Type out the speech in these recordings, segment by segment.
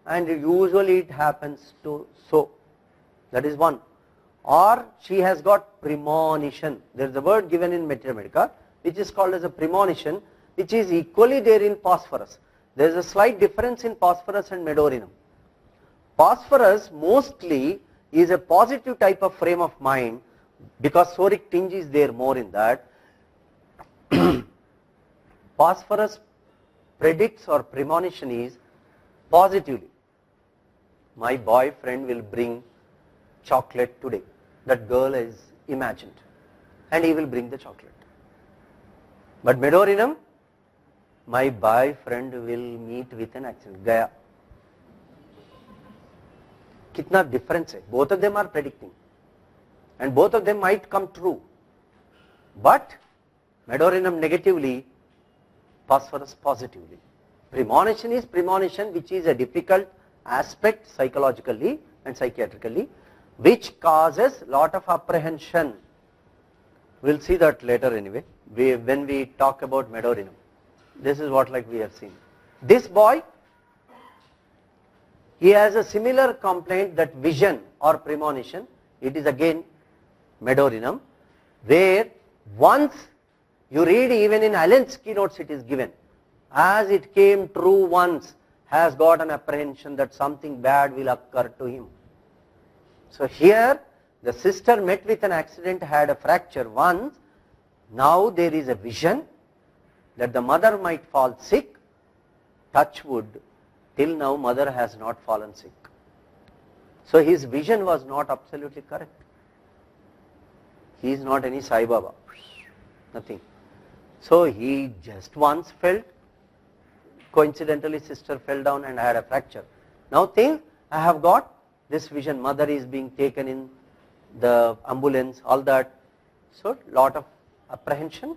and usually it happens to so. That is one. Or she has got premonition. There is a word given in Mathematica which is called as a premonition, which is equally there in phosphorus. There is a slight difference in phosphorus and medorinum. Phosphorus mostly is a positive type of frame of mind because soric tinge is there more in that. Phosphorus predicts or premonition is positively. My boyfriend will bring chocolate today. That girl is imagined and he will bring the chocolate. But medorinum, my boyfriend will meet with an accident. Gaya. Kitna difference hai? Both of them are predicting and both of them might come true. But medorinum negatively, phosphorus positively. Premonition is premonition, which is a difficult aspect psychologically and psychiatrically, which causes lot of apprehension. We'll see that later anyway, when we talk about medorinum. This is what like we have seen. This boy, he has a similar complaint, that vision or premonition. It is again medorinum, where once you read even in Allen's keynotes it is given, as it came true once, has got an apprehension that something bad will occur to him. So here the sister met with an accident, had a fracture once. Now there is a vision that the mother might fall sick. Touch wood, till now mother has not fallen sick. So his vision was not absolutely correct. He is not any Sai Baba, nothing. So he just once felt, coincidentally sister fell down and had a fracture. Now think, I have got this vision, mother is being taken in the ambulance, all that. So lot of apprehension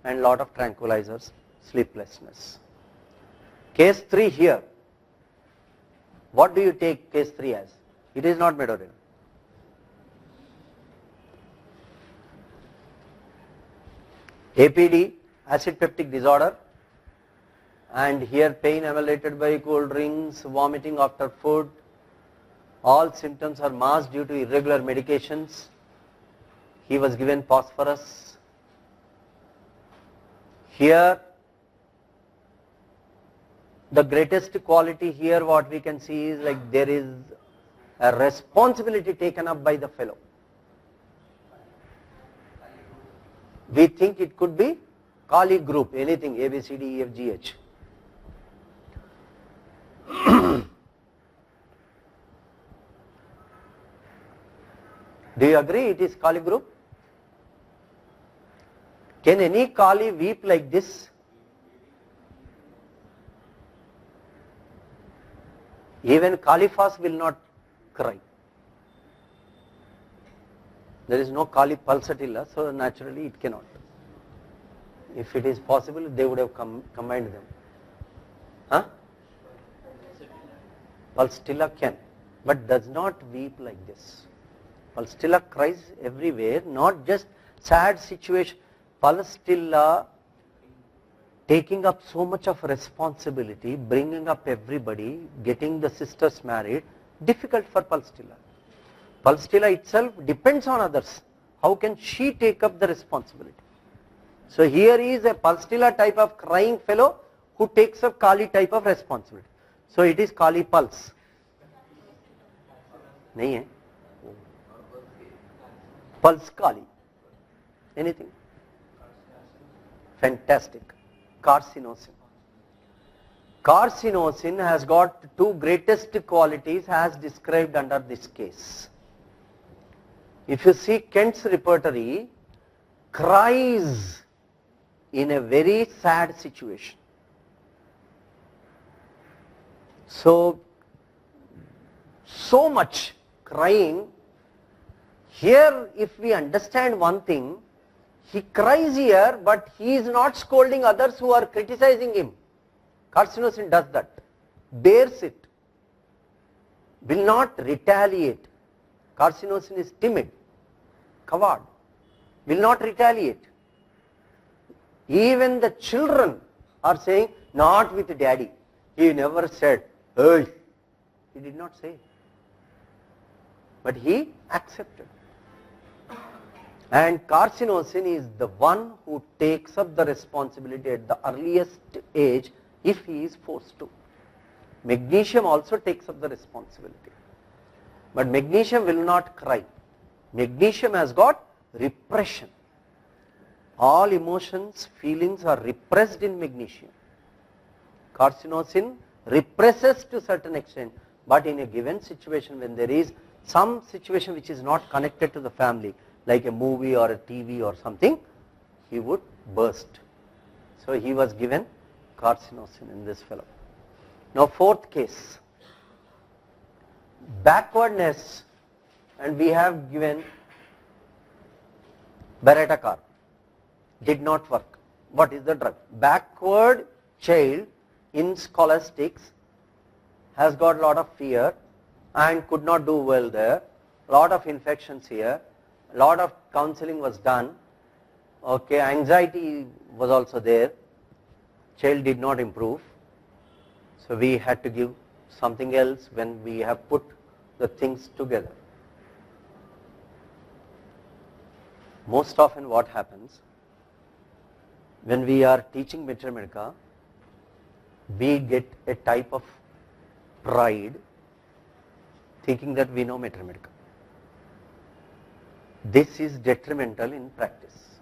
and lot of tranquilizers, sleeplessness. Case 3 here. What do you take case 3 as? It is not medorinum. APD, acid peptic disorder, and here pain emanated by cold drinks, vomiting after food. All symptoms are masked due to irregular medications. He was given phosphorus. Here the greatest quality here what we can see is like there is a responsibility taken up by the fellow. We think it could be Kali group, anything, A, B, C, D, E, F, G, H. Do you agree it is Kali group? Can any Kali weep like this? Even Kalifas will not cry. There is no Kali pulsatilla, so naturally it cannot. If it is possible, they would have combined them. Huh? Pulsatilla can, but does not weep like this. Pulsatilla cries everywhere, not just sad situation. Pulsatilla taking up so much of responsibility, bringing up everybody, getting the sisters married, difficult for Pulsatilla. Pulsatilla itself depends on others. How can she take up the responsibility? So here is a Pulsatilla type of crying fellow who takes up Kali type of responsibility. So it is Kali pulse. Nahi hai? Pulse Kali. Anything? Fantastic. Carcinosin. Carcinosin has got two greatest qualities as described under this case. If you see Kent's repertory, cries in a very sad situation. So much crying. Here if we understand one thing, he cries here but he is not scolding others who are criticizing him. Carcinosin does that, bears it, will not retaliate. Carcinosin is timid, coward, will not retaliate. Even the children are saying, not with daddy. He never said, hey, He did not say. But he accepted. And carcinosin is the one who takes up the responsibility at the earliest age if he is forced to. Magnesium also takes up the responsibility. But magnesium will not cry. Magnesium has got repression. All emotions, feelings are repressed in magnesium. Carcinosin represses to a certain extent, but in a given situation when there is some situation which is not connected to the family, like a movie or a TV or something, he would burst. So he was given carcinosin in this fellow. Now fourth case, backwardness, and we have given Beretta-Carb, did not work. What is the drug? Backward child in scholastics has got a lot of fear and could not do well there, lot of infections here, lot of counseling was done, okay, anxiety was also there, child did not improve, so we had to give something else when we have put the things together. Most often what happens, when we are teaching Metra-Medica, we get a type of pride thinking that we know Metra-Medica. This is detrimental in practice.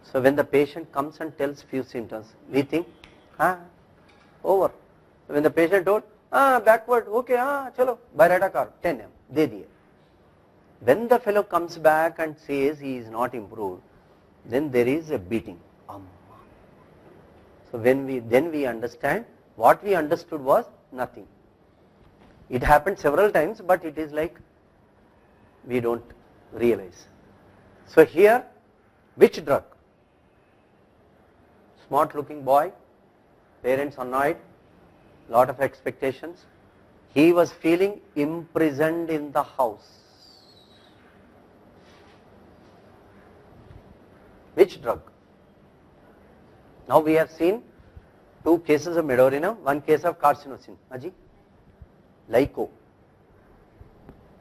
So when the patient comes and tells few symptoms, we think, over. When the patient told, backward, okay, chalo, Beretta-Carb, 10 m, de diye. When the fellow comes back and says he is not improved, then there is a beating. So then we understand, what we understood was nothing. It happened several times, but it is like we don't realize. So here, which drug? Smart looking boy, parents annoyed, lot of expectations. He was feeling imprisoned in the house. Which drug? Now we have seen two cases of medorinum, one case of carcinosin. Aji? Lyco.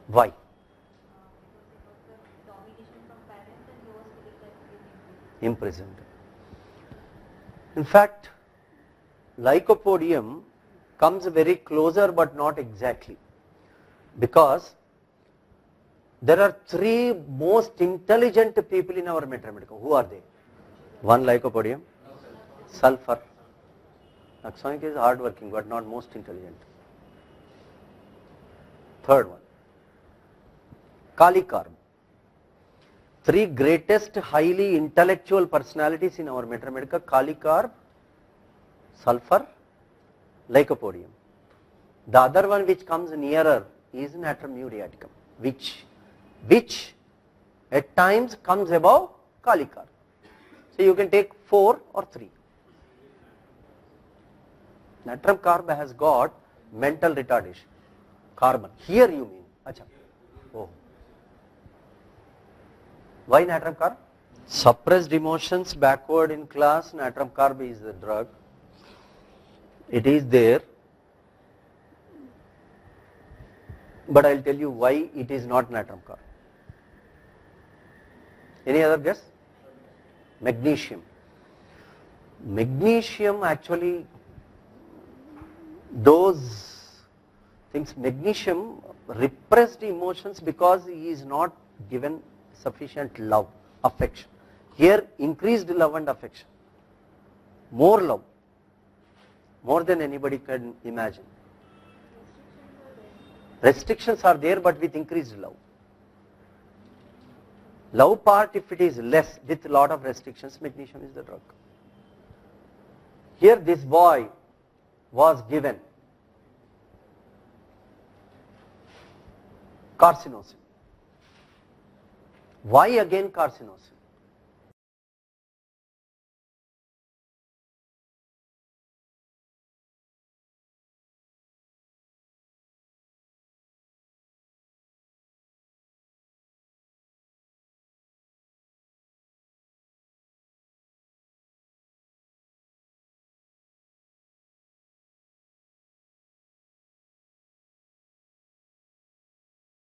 Why? Imprisoned. In fact, lycopodium comes very closer but not exactly, because there are three most intelligent people in our Metra-Medica. Who are they? One lycopodium, sulfur. Naxonic is hard working but not most intelligent. Third one, Kali-Carb. Three greatest highly intellectual personalities in our Metra-Medica: Kali-Carb, sulfur, lycopodium. The other one which comes nearer is Natrum muriaticum, which at times comes above Kali-Carb. So you can take 4 or 3. Natrum carb has got mental retardation. Carbon. Here you mean. Acha. Oh. Why natrum carb? Suppressed emotions, backward in class, natrum carb is the drug. It is there. But I will tell you why it is not natrum carb. Any other guess? Magnesium. Magnesium actually, those things, magnesium repressed emotions because he is not given sufficient love, affection. Here increased love and affection. More love. More than anybody can imagine. Restrictions are there but with increased love. Love part, if it is less with a lot of restrictions, magnesium is the drug. Here this boy was given carcinosin. Why again carcinosin?